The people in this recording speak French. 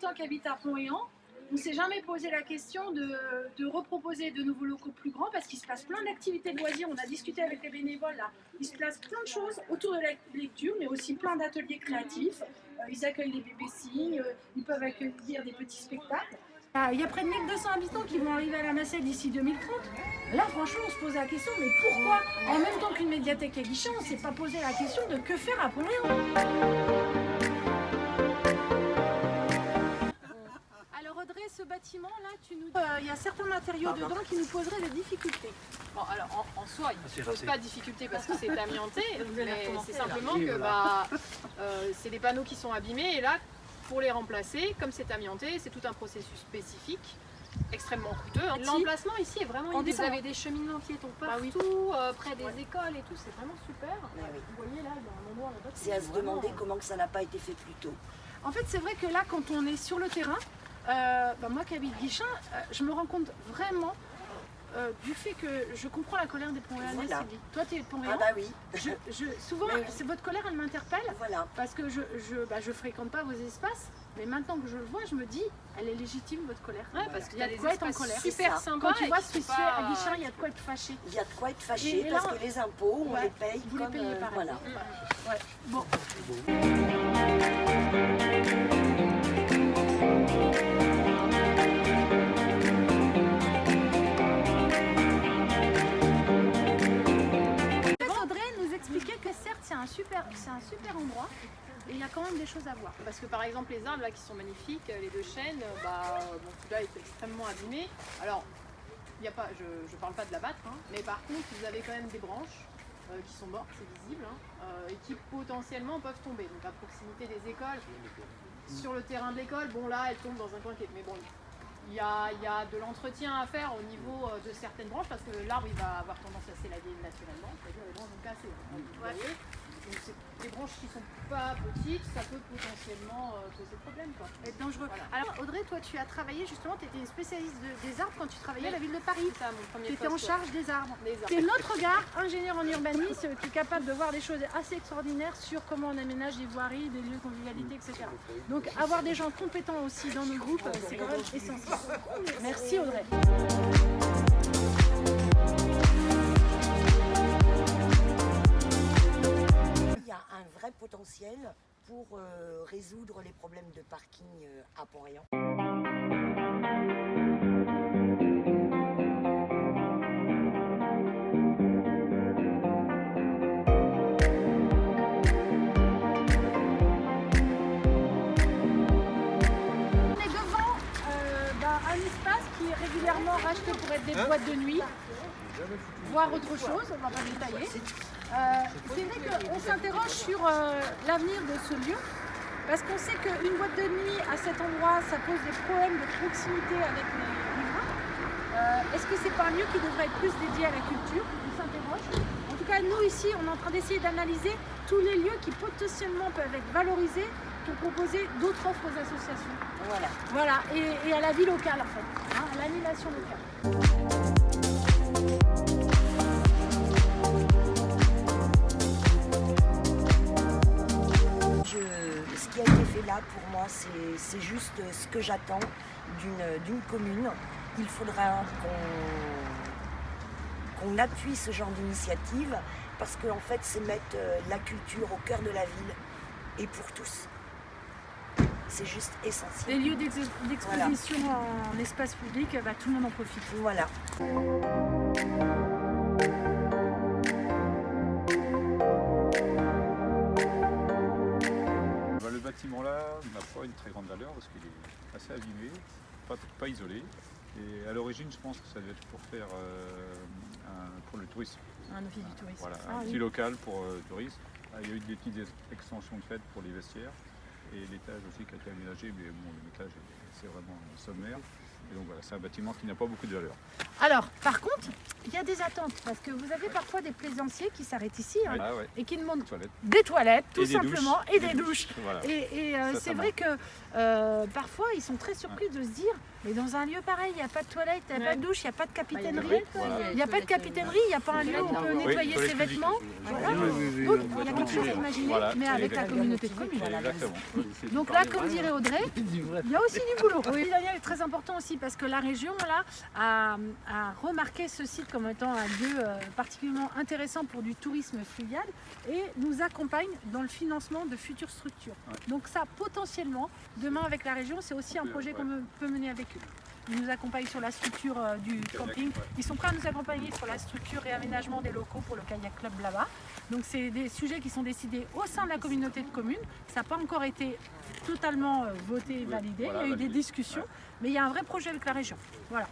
ans qui habitent à Pont-Éan, on ne s'est jamais posé la question de reproposer de nouveaux locaux plus grands parce qu'il se passe plein d'activités de loisirs. On a discuté avec les bénévoles là. Il se passe plein de choses autour de la lecture, mais aussi plein d'ateliers créatifs. Ils accueillent les bébés signes, ils peuvent accueillir des petits spectacles. Il y a près de 1200 habitants qui vont arriver à la Macette d'ici 2030. Là, franchement, on se pose la question, mais pourquoi, en même temps qu'une médiathèque à Guichen, on ne s'est pas posé la question de que faire à Pont-Éan? Alors Audrey, ce bâtiment-là, tu nous dis il y a certains matériaux dedans qui nous poseraient des difficultés. Bon, alors en soi, il ne pose pas de difficulté parce que c'est amianté, mais c'est simplement que c'est des panneaux qui sont abîmés et là, pour les remplacer, comme c'est amianté, c'est tout un processus spécifique, extrêmement coûteux. L'emplacement ici est vraiment idéal. Vous avez des cheminements piétons partout, près des écoles et tout, c'est vraiment super. Oui. Vous voyez là, il y a un endroit là-bas. C'est à se demander comment que ça n'a pas été fait plus tôt. En fait, c'est vrai que là, quand on est sur le terrain, moi qui habite Guichen, je me rends compte vraiment du fait que je comprends la colère des Pont-Éanais. Voilà. Toi, tu es de Pont-Éan. Ah bah oui. Souvent, votre colère, elle m'interpelle parce que je fréquente pas vos espaces. Mais maintenant que je le vois, je me dis, elle est légitime votre colère. Ouais, parce qu'il y a des quoi être en espaces colère. super sympas. Quand tu vois ce qui se fait à Guichen, il y a de quoi être fâché. Il y a de quoi être fâché Et parce là, que les impôts, on les paye vous comme... les payez pareil. Voilà. Ouais. Bon. C'est un super endroit et il y a quand même des choses à voir. Parce que par exemple les arbres là qui sont magnifiques, les deux chênes, celui-là est extrêmement abîmé. Alors, y a pas, je parle pas de l'abattre, mais par contre vous avez quand même des branches qui sont mortes, c'est visible, et qui potentiellement peuvent tomber. Donc à proximité des écoles, sur le terrain de l'école, bon là elles tombent dans un coin qui est... Mais bon, il y a de l'entretien à faire au niveau de certaines branches parce que l'arbre il va avoir tendance à s'élaguer naturellement, c'est-à-dire les branches vont casser. Vous voyez, donc les branches qui sont pas petites, ça peut potentiellement poser problème. Être dangereux. Voilà. Alors Audrey, toi tu as travaillé justement, tu étais une spécialiste des arbres quand tu travaillais à la ville de Paris. C'est ça, mon premier poste. Tu étais en charge des arbres. C'est notre regard, ingénieur en urbanisme, qui est capable de voir des choses assez extraordinaires sur comment on aménage des voiries, des lieux de convivialité, etc. Donc avoir des gens compétents aussi dans nos groupes, c'est quand même essentiel. Merci Audrey. Il y a un vrai potentiel pour résoudre les problèmes de parking à Pont-Éan. Un espace qui est régulièrement racheté pour être des boîtes de nuit, voire autre chose, on ne va pas détailler. C'est vrai qu'on s'interroge sur l'avenir de ce lieu, parce qu'on sait qu'une boîte de nuit à cet endroit, ça pose des problèmes de proximité avec les riverains. Est-ce que c'est pas un lieu qui devrait être plus dédié à la culture? On s'interroge. En tout cas, nous ici, on est en train d'essayer d'analyser tous les lieux qui potentiellement peuvent être valorisés pour proposer d'autres offres aux associations. Voilà, et à la vie locale en fait, à l'animation locale. Ce qui a été fait là pour moi, c'est juste ce que j'attends d'une commune. Il faudra qu'on appuie ce genre d'initiative parce qu'en fait c'est mettre la culture au cœur de la ville et pour tous. C'est juste essentiel. Des lieux d'exposition en espace public, tout le monde en profite. Voilà. Le bâtiment là n'a pas une très grande valeur parce qu'il est assez abîmé, pas isolé. Et à l'origine, je pense que ça devait être pour faire pour le tourisme. Un office du tourisme. Voilà, un petit local pour tourisme. Il y a eu des petites extensions de fait pour les vestiaires. Et l'étage aussi qui a été aménagé, mais bon, l'étage c'est vraiment sommaire. Et donc voilà, c'est un bâtiment qui n'a pas beaucoup de valeur. Alors, par contre, il y a des attentes, parce que vous avez parfois des plaisanciers qui s'arrêtent ici et qui demandent des toilettes, tout simplement, et des douches. Voilà. Et c'est vrai que parfois, ils sont très surpris de se dire, Mais dans un lieu pareil, il n'y a pas de toilette, il n'y a pas de douche, il n'y a pas de capitainerie. Voilà. Il n'y a pas de capitainerie, il n'y a pas un lieu où on peut nettoyer ses vêtements. Voilà. Donc il y a quelque chose à imaginer, Voilà, mais avec la exactement. communauté de communes. Exactement. Donc là, comme dirait Audrey, il y a aussi du boulot. Oui, Daniel est très important aussi parce que la région là a remarqué ce site comme étant un lieu particulièrement intéressant pour du tourisme fluvial et nous accompagne dans le financement de futures structures. Donc ça, potentiellement, demain avec la région, c'est aussi un projet qu'on peut mener avec eux. Ils nous accompagnent sur la structure du camping. Ils sont prêts à nous accompagner sur la structure et aménagement des locaux pour le kayak club là-bas. Donc c'est des sujets qui sont décidés au sein de la communauté de communes. Ça n'a pas encore été totalement voté et validé. Il y a eu des discussions, mais il y a un vrai projet avec la région. Voilà.